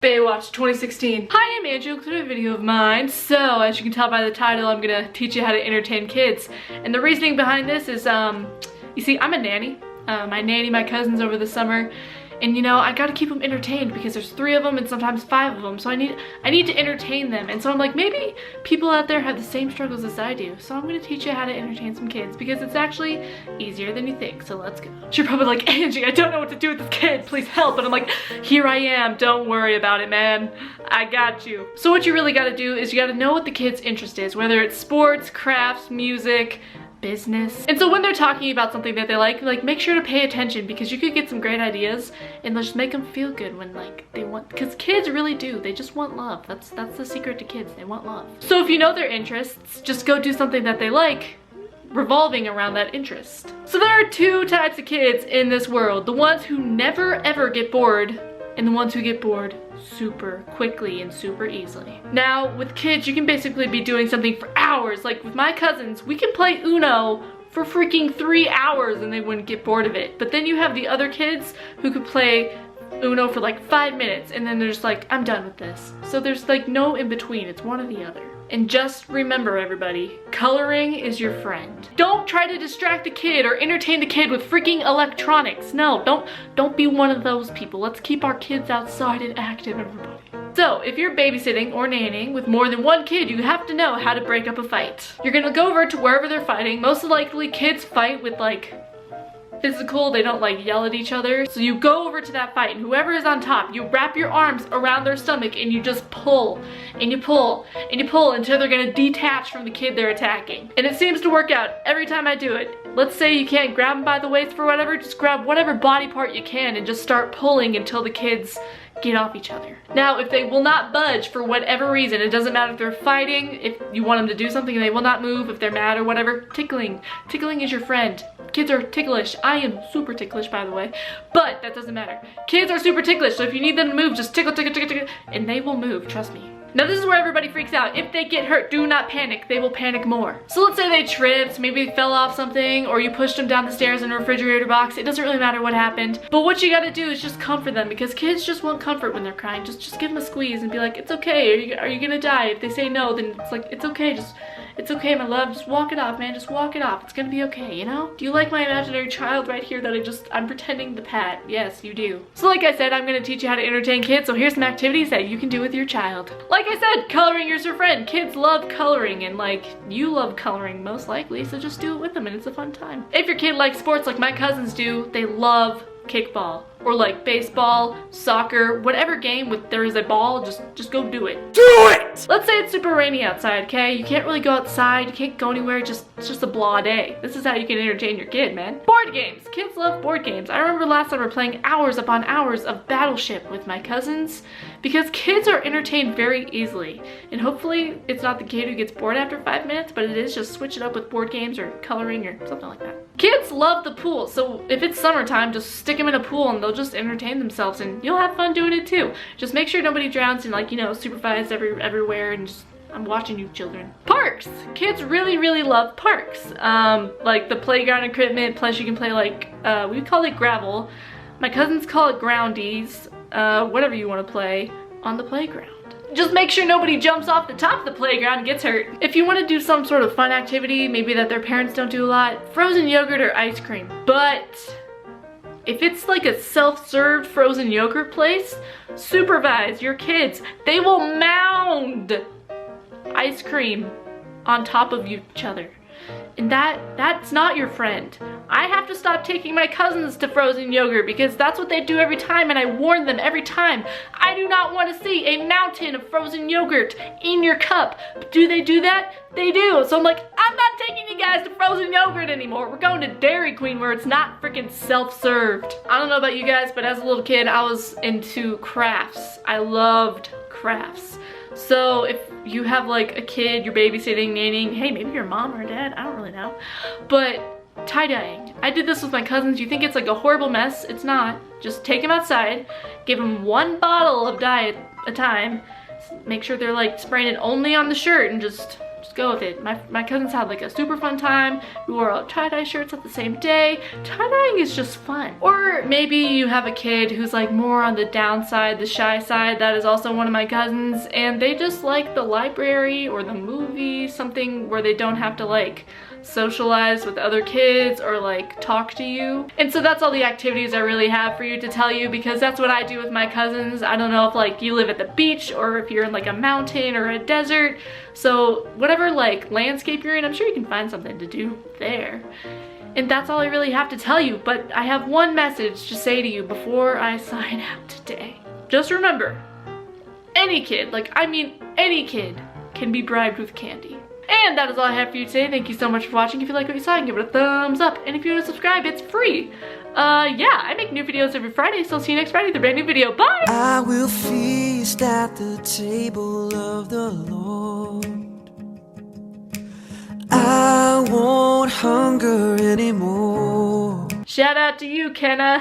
Baywatch 2016. Hi, I'm Angie. Welcome to a video of mine. So, as you can tell by the title, I'm gonna teach you how to entertain kids. And the reasoning behind this is, you see, I'm a nanny. I nanny my cousins over the summer. And you know, I gotta keep them entertained because there's 3 of them and sometimes 5 of them. So I need to entertain them. And so I'm like, maybe people out there have the same struggles as I do. So I'm gonna teach you how to entertain some kids because it's actually easier than you think. So let's go. You're probably like, Angie, I don't know what to do with this kid. Please help. And I'm like, here I am. Don't worry about it, man. I got you. So what you really gotta do is you gotta know what the kid's interest is, whether it's sports, crafts, music, business. And so when they're talking about something that they like make sure to pay attention because you could get some great ideas and they'll just make them feel good when they want, because kids really do, they just want love. That's the secret to kids, they want love. So if you know their interests, just go do something that they like revolving around that interest. So there are 2 types of kids in this world, the ones who never ever get bored and the ones who get bored super quickly and super easily. Now, with kids, you can basically be doing something for hours. Like with my cousins, we can play Uno for freaking 3 hours and they wouldn't get bored of it. But then you have the other kids who could play Uno for like 5 minutes and then they're just like, I'm done with this. So there's like no in between, it's one or the other. And just remember, everybody, coloring is your friend. Don't try to distract the kid or entertain the kid with freaking electronics. No, don't be one of those people. Let's keep our kids outside and active, everybody. So, if you're babysitting or nannying with more than 1 kid, you have to know how to break up a fight. You're gonna go over to wherever they're fighting. Most likely, kids fight with like physical, they don't like yell at each other. So you go over to that fight and whoever is on top, you wrap your arms around their stomach and you just pull and you pull and you pull until they're gonna detach from the kid they're attacking. And it seems to work out every time I do it. Let's say you can't grab them by the waist for whatever, just grab whatever body part you can and just start pulling until the kids get off each other. Now, if they will not budge for whatever reason, it doesn't matter if they're fighting, if you want them to do something and they will not move, if they're mad or whatever, tickling. Tickling is your friend. Kids are ticklish. I am super ticklish, by the way, but that doesn't matter. Kids are super ticklish, so if you need them to move, just tickle, tickle, tickle, tickle, and they will move, trust me. Now this is where everybody freaks out. If they get hurt, do not panic. They will panic more. So let's say they tripped, maybe they fell off something, or you pushed them down the stairs in a refrigerator box. It doesn't really matter what happened. But what you gotta do is just comfort them because kids just want comfort when they're crying. Just give them a squeeze and be like, it's okay. Are you gonna die? If they say no, then it's like, it's okay. It's okay, my love. Just walk it off, man. Just walk it off. It's gonna be okay, you know? Do you like my imaginary child right here that I'm pretending to pat? Yes, you do. So like I said, I'm gonna teach you how to entertain kids. So here's some activities that you can do with your child. Like I said, coloring is your friend. Kids love coloring and like you love coloring most likely. So just do it with them and it's a fun time. If your kid likes sports like my cousins do, they love kickball or like baseball, soccer, whatever game with there is a ball, just go do it. Do it! Let's say it's super rainy outside, okay? You can't really go outside, you can't go anywhere, it's just a blah day. This is how you can entertain your kid, man. Board games. Kids love board games. I remember last summer playing hours upon hours of Battleship with my cousins because kids are entertained very easily. And hopefully it's not the kid who gets bored after 5 minutes, but it is just switch it up with board games or coloring or something like that. Kids love the pool, so if it's summertime, just stick them in a pool and they'll just entertain themselves and you'll have fun doing it too. Just make sure nobody drowns and like, you know, supervise everywhere and just, I'm watching you children. Parks! Kids really love parks. Like the playground equipment, plus you can play like, we call it gravel. My cousins call it groundies, whatever you want to play on the playground. Just make sure nobody jumps off the top of the playground and gets hurt. If you want to do some sort of fun activity, maybe that their parents don't do a lot, frozen yogurt or ice cream. But if it's like a self-served frozen yogurt place, supervise your kids. They will mound ice cream on top of each other. And that's not your friend. I have to stop taking my cousins to frozen yogurt because that's what they do every time and I warn them every time. I do not want to see a mountain of frozen yogurt in your cup. But do they do that? They do. So I'm like, I'm not taking you guys to frozen yogurt anymore. We're going to Dairy Queen where it's not freaking self-served. I don't know about you guys, but as a little kid, I was into crafts. I loved crafts. So if you have like a kid, you're babysitting, nannying, hey, maybe your mom or dad, I don't really know. But tie-dyeing. I did this with my cousins. You think it's like a horrible mess? It's not. Just take them outside, give them 1 bottle of dye at a time, make sure they're like spraying it only on the shirt and just Just go with it. My cousins had like a super fun time. We wore all tie-dye shirts at the same day. Tie-dyeing is just fun. Or maybe you have a kid who's like more on the downside, the shy side. That is also one of my cousins, and they just like the library or the movies, something where they don't have to like socialize with other kids or like talk to you. And so that's all the activities I really have for you to tell you, because that's what I do with my cousins. I don't know if like you live at the beach or if you're in like a mountain or a desert. So whatever like landscape you're in, I'm sure you can find something to do there. And that's all I really have to tell you, but I have one message to say to you before I sign out today. Just remember, any kid, like I mean any kid, can be bribed with candy. And that is all I have for you today. Thank you so much for watching. If you like what you saw, give it a thumbs up. And if you want to subscribe, it's free. Yeah, I make new videos every Friday, so I'll see you next Friday with a brand new video. Bye! I will feast at the table of the Lord. I won't hunger anymore. Shout out to you, Kenna.